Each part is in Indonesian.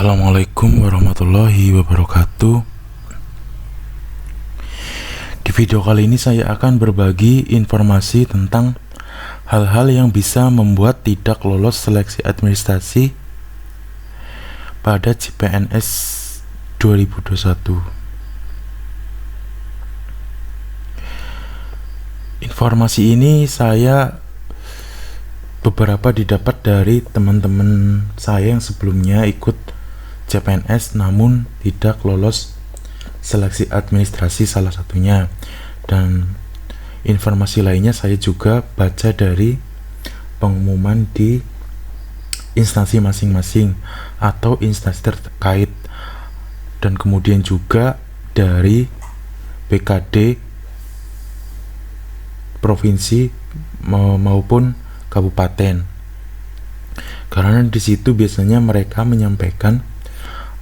Assalamualaikum warahmatullahi wabarakatuh. Di video kali ini saya akan berbagi informasi tentang hal-hal yang bisa membuat tidak lolos seleksi administrasi pada CPNS 2021. Informasi ini saya beberapa didapat dari teman-teman saya yang sebelumnya ikut CPNS namun tidak lolos seleksi administrasi salah satunya, dan informasi lainnya saya juga baca dari pengumuman di instansi masing-masing atau instansi terkait, dan kemudian juga dari BKD provinsi maupun kabupaten, karena di situ biasanya mereka menyampaikan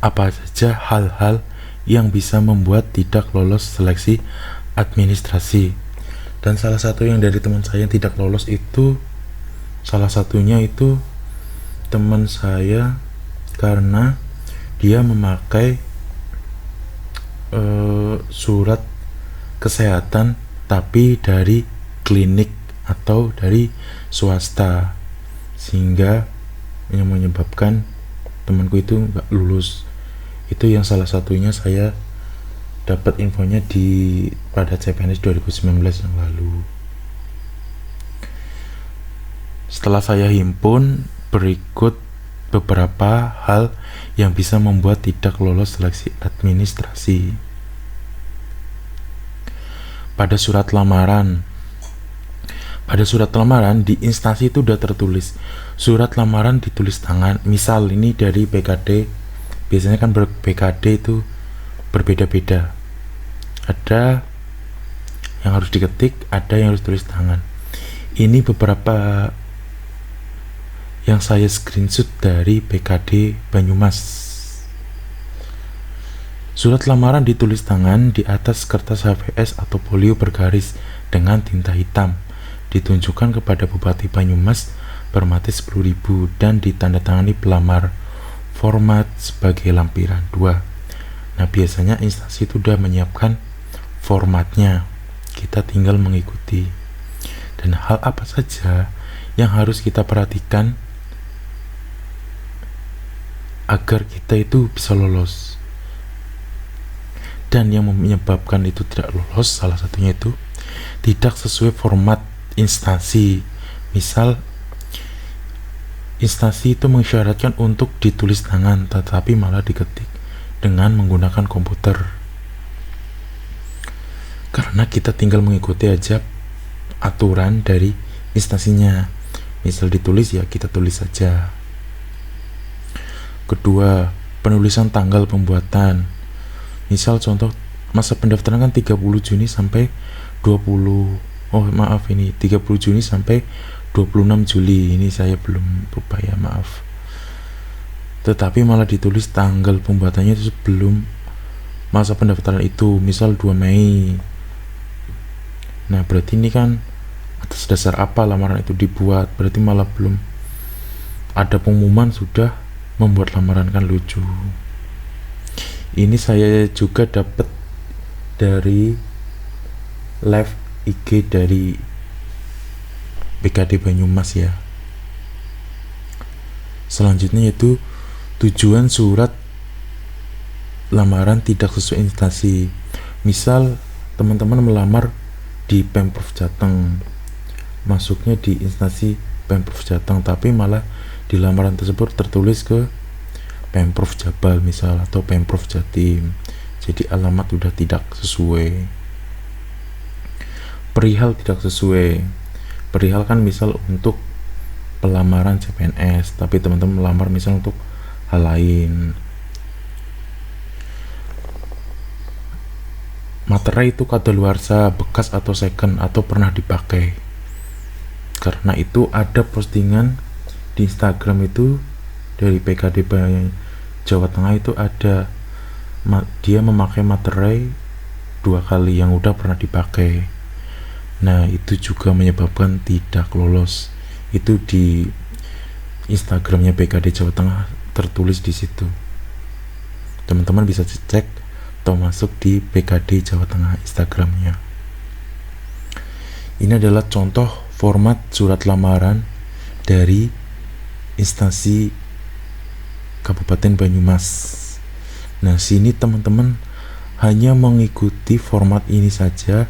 apa saja hal-hal yang bisa membuat tidak lolos seleksi administrasi. Dan salah satu yang dari teman saya yang tidak lolos itu, salah satunya itu teman saya karena dia memakai surat kesehatan tapi dari klinik atau dari swasta, sehingga yang menyebabkan temanku itu nggak lulus. Itu yang salah satunya saya dapat infonya pada CPNS 2019 yang lalu. Setelah saya himpun, berikut beberapa hal yang bisa membuat tidak lolos seleksi administrasi. Pada surat lamaran di instansi itu udah tertulis surat lamaran ditulis tangan. Misal ini dari BKD, biasanya kan BKD itu berbeda-beda, ada yang harus diketik, ada yang harus tulis tangan. Ini beberapa yang saya screenshot dari BKD Banyumas. Surat lamaran ditulis tangan di atas kertas HVS atau polio bergaris dengan tinta hitam, ditunjukkan kepada Bupati Banyumas bermati 10.000 dan ditandatangani pelamar, format sebagai lampiran 2. Nah, biasanya instansi itu sudah menyiapkan formatnya, kita tinggal mengikuti. Dan hal apa saja yang harus kita perhatikan agar kita itu bisa lolos, dan yang menyebabkan itu tidak lolos salah satunya itu tidak sesuai format instansi. Misal instansi itu mensyaratkan untuk ditulis tangan tetapi malah diketik dengan menggunakan komputer, karena kita tinggal mengikuti aja aturan dari instansinya. Misal ditulis ya kita tulis saja. Kedua, penulisan tanggal pembuatan. Misal contoh masa pendaftaran kan 30 Juni sampai 30 Juni sampai 26 Juli. Ini saya belum berupaya, maaf. Tetapi malah ditulis tanggal pembuatannya itu sebelum masa pendaftaran itu, misal 2 Mei. Nah, berarti ini kan atas dasar apa lamaran itu dibuat? Berarti malah belum ada pengumuman sudah membuat lamaran, kan lucu. Ini saya juga dapat dari live IG dari BKD Banyumas ya. Selanjutnya yaitu tujuan surat lamaran tidak sesuai instansi. Misal teman-teman melamar di Pemprov Jateng, masuknya di instansi Pemprov Jateng, tapi malah di lamaran tersebut tertulis ke Pemprov Jabal misal atau Pemprov Jatim, jadi alamat udah tidak sesuai. Perihal tidak sesuai, perihal kan misal untuk pelamaran CPNS tapi teman-teman melamar misal untuk hal lain. Materai itu kadaluarsa, bekas atau second atau pernah dipakai. Karena itu ada postingan di Instagram itu dari PKD Jawa Tengah itu ada dia memakai materai 2 kali yang udah pernah dipakai. Nah, itu juga menyebabkan tidak lolos. Itu di Instagramnya BKD Jawa Tengah tertulis di situ. Teman-teman bisa cek atau masuk di BKD Jawa Tengah Instagramnya. Ini adalah contoh format surat lamaran dari instansi Kabupaten Banyumas. Nah, sini teman-teman hanya mengikuti format ini saja,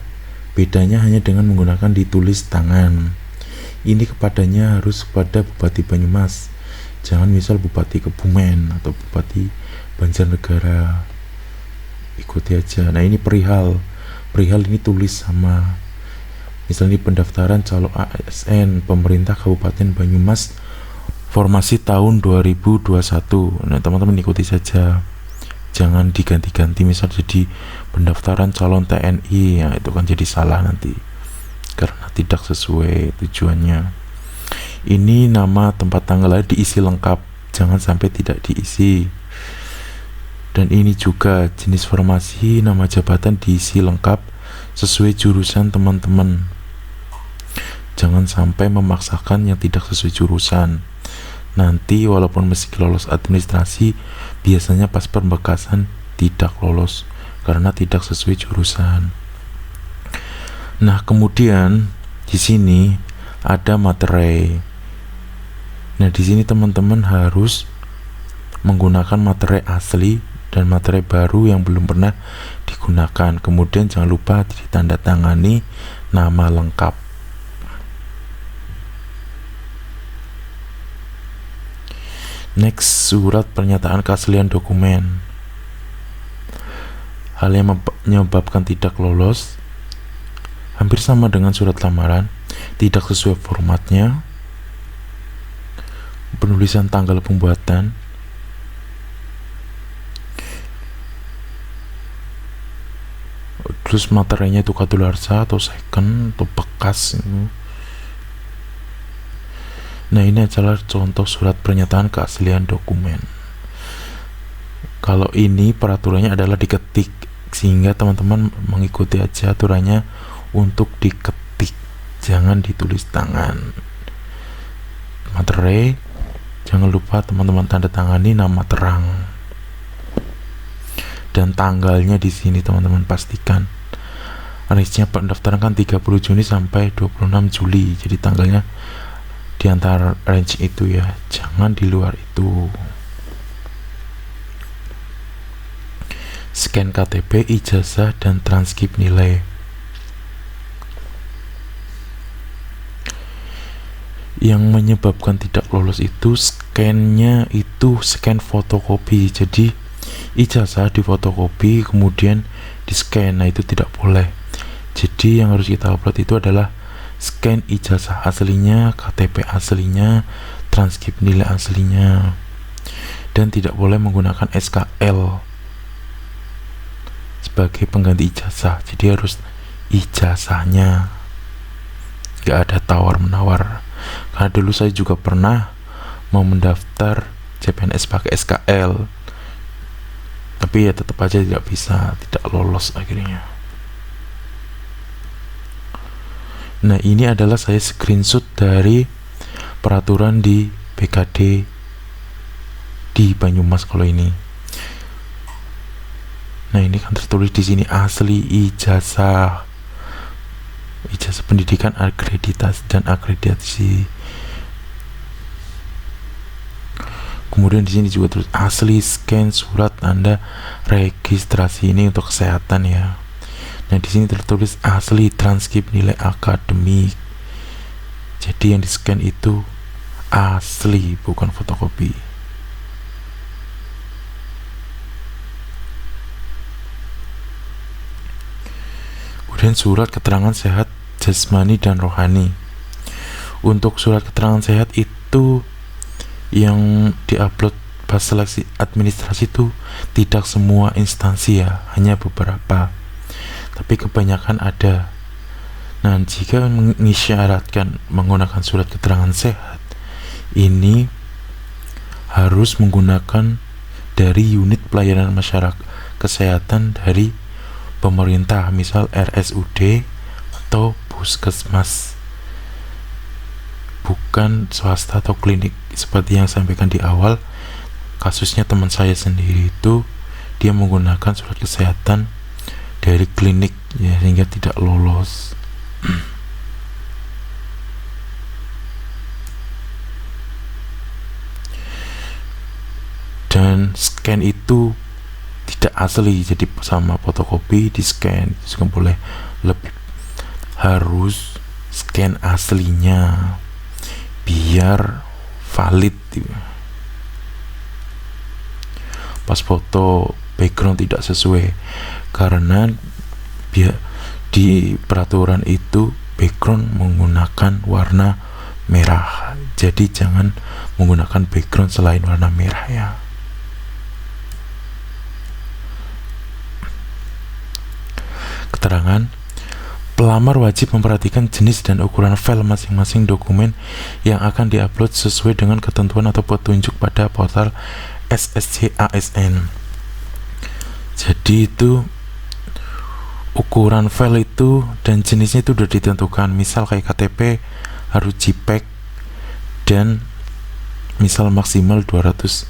bedanya hanya dengan menggunakan ditulis tangan. Ini kepadanya harus kepada Bupati Banyumas, jangan misal Bupati Kebumen atau Bupati Banjarnegara. Ikuti aja. Nah, ini perihal ini tulis sama. Misalnya pendaftaran calon ASN pemerintah Kabupaten Banyumas formasi tahun 2021. Nah, teman-teman ikuti saja. Jangan diganti-ganti, misal jadi pendaftaran calon TNI, ya itu kan jadi salah nanti karena tidak sesuai tujuannya. Ini nama, tempat, tanggal lahir diisi lengkap, jangan sampai tidak diisi. Dan ini juga jenis formasi, nama jabatan diisi lengkap sesuai jurusan teman-teman. Jangan sampai memaksakan yang tidak sesuai jurusan. Nanti walaupun meski lolos administrasi, biasanya pas pembekasan tidak lolos karena tidak sesuai jurusan. Nah, kemudian di sini ada materai. Nah, di sini teman-teman harus menggunakan materai asli dan materai baru yang belum pernah digunakan. Kemudian jangan lupa ditandatangani nama lengkap. Next, surat pernyataan keaslian dokumen. Hal yang menyebabkan tidak lolos hampir sama dengan surat lamaran, tidak sesuai formatnya, penulisan tanggal pembuatan, terus materinya itu kadaluarsa atau second atau bekas itu. Nah, ini adalah contoh surat pernyataan keaslian dokumen. Kalau ini peraturannya adalah diketik, sehingga teman-teman mengikuti aja aturannya untuk diketik, jangan ditulis tangan. Materai, jangan lupa teman-teman tanda tangani nama terang. Dan tanggalnya di sini teman-teman pastikan. Range-nya pendaftaran kan 30 Juni sampai 26 Juli. Jadi tanggalnya di antara range itu ya, jangan di luar itu. Scan KTP, ijazah, dan transkrip nilai. Yang menyebabkan tidak lolos itu scan-nya itu scan fotokopi. Jadi ijazah di fotokopi kemudian di scan, nah itu tidak boleh. Jadi yang harus kita upload itu adalah scan ijazah aslinya, KTP aslinya, transkrip nilai aslinya, dan tidak boleh menggunakan SKL sebagai pengganti ijazah. Jadi harus ijazahnya, gak ada tawar-menawar. Karena dulu saya juga pernah mau mendaftar CPNS pakai SKL, tapi ya tetap aja tidak bisa, tidak lolos akhirnya. Nah, ini adalah saya screenshot dari peraturan di BKD di Banyumas kalau ini. Nah, ini kan tertulis di sini asli ijazah pendidikan akreditasi dan akreditasi. Kemudian di sini juga terus asli scan surat tanda registrasi, ini untuk kesehatan ya. Nah, di sini tertulis asli transkrip nilai akademik. Jadi yang di scan itu asli, bukan fotokopi. Kemudian surat keterangan sehat jasmani dan rohani. Untuk surat keterangan sehat itu yang diupload pas seleksi administrasi itu tidak semua instansi ya, hanya beberapa, tapi kebanyakan ada. Nah, jika mengisyaratkan menggunakan surat keterangan sehat, ini harus menggunakan dari unit pelayanan masyarakat kesehatan dari pemerintah, misal RSUD atau puskesmas, bukan swasta atau klinik. Seperti yang saya sampaikan di awal, kasusnya teman saya sendiri itu dia menggunakan surat kesehatan dari klinik ya, sehingga tidak lolos. Dan scan itu tidak asli, jadi sama fotokopi di scan itu nggak boleh, lebih harus scan aslinya biar valid gitu. Pas foto background tidak sesuai, karena di peraturan itu background menggunakan warna merah, jadi jangan menggunakan background selain warna merah ya. Keterangan: pelamar wajib memperhatikan jenis dan ukuran file masing-masing dokumen yang akan diupload sesuai dengan ketentuan atau petunjuk pada portal SSC ASN. Jadi itu ukuran file itu dan jenisnya itu sudah ditentukan. Misal kayak KTP harus JPEG dan misal maksimal 200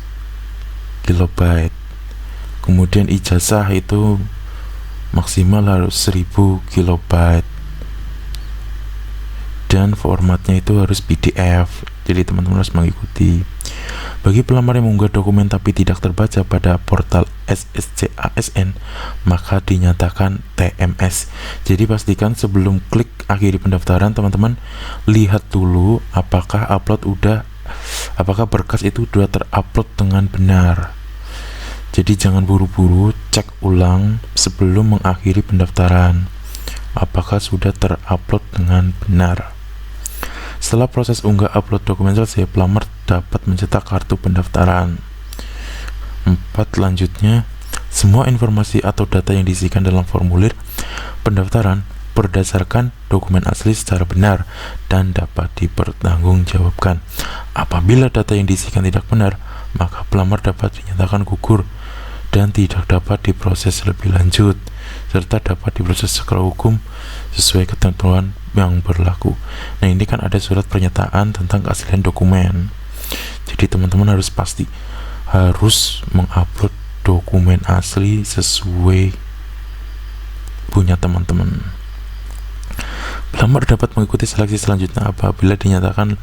KB. Kemudian ijazah itu maksimal harus 1000 KB dan formatnya itu harus PDF. Jadi teman-teman harus mengikuti. Bagi pelamar yang mengunggah dokumen tapi tidak terbaca pada portal SSC ASN, maka dinyatakan TMS. Jadi pastikan sebelum klik akhiri pendaftaran, teman-teman lihat dulu apakah apakah berkas itu sudah terupload dengan benar. Jadi jangan buru-buru, cek ulang sebelum mengakhiri pendaftaran apakah sudah terupload dengan benar. Setelah proses unggah upload dokumen selesai, pelamar dapat mencetak kartu pendaftaran. 4. Lanjutnya, semua informasi atau data yang diisikan dalam formulir pendaftaran berdasarkan dokumen asli secara benar dan dapat dipertanggungjawabkan. Apabila data yang diisikan tidak benar, maka pelamar dapat dinyatakan gugur dan tidak dapat diproses lebih lanjut, serta dapat diproses secara hukum sesuai ketentuan yang berlaku. Nah, ini kan ada surat pernyataan tentang keaslian dokumen. Jadi teman-teman harus mengupload dokumen asli sesuai punya teman-teman. Pelamar dapat mengikuti seleksi selanjutnya apabila dinyatakan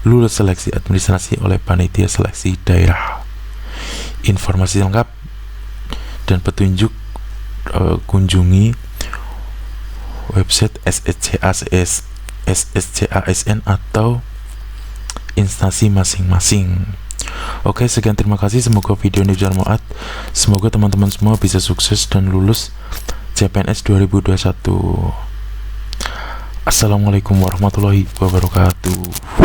lulus seleksi administrasi oleh panitia seleksi daerah. Informasi lengkap dan petunjuk kunjungi website SSC ASN atau instansi masing-masing. Oke, sekian, terima kasih. Semoga video ini bermanfaat. Semoga teman-teman semua bisa sukses dan lulus CPNS 2021. Assalamualaikum warahmatullahi wabarakatuh.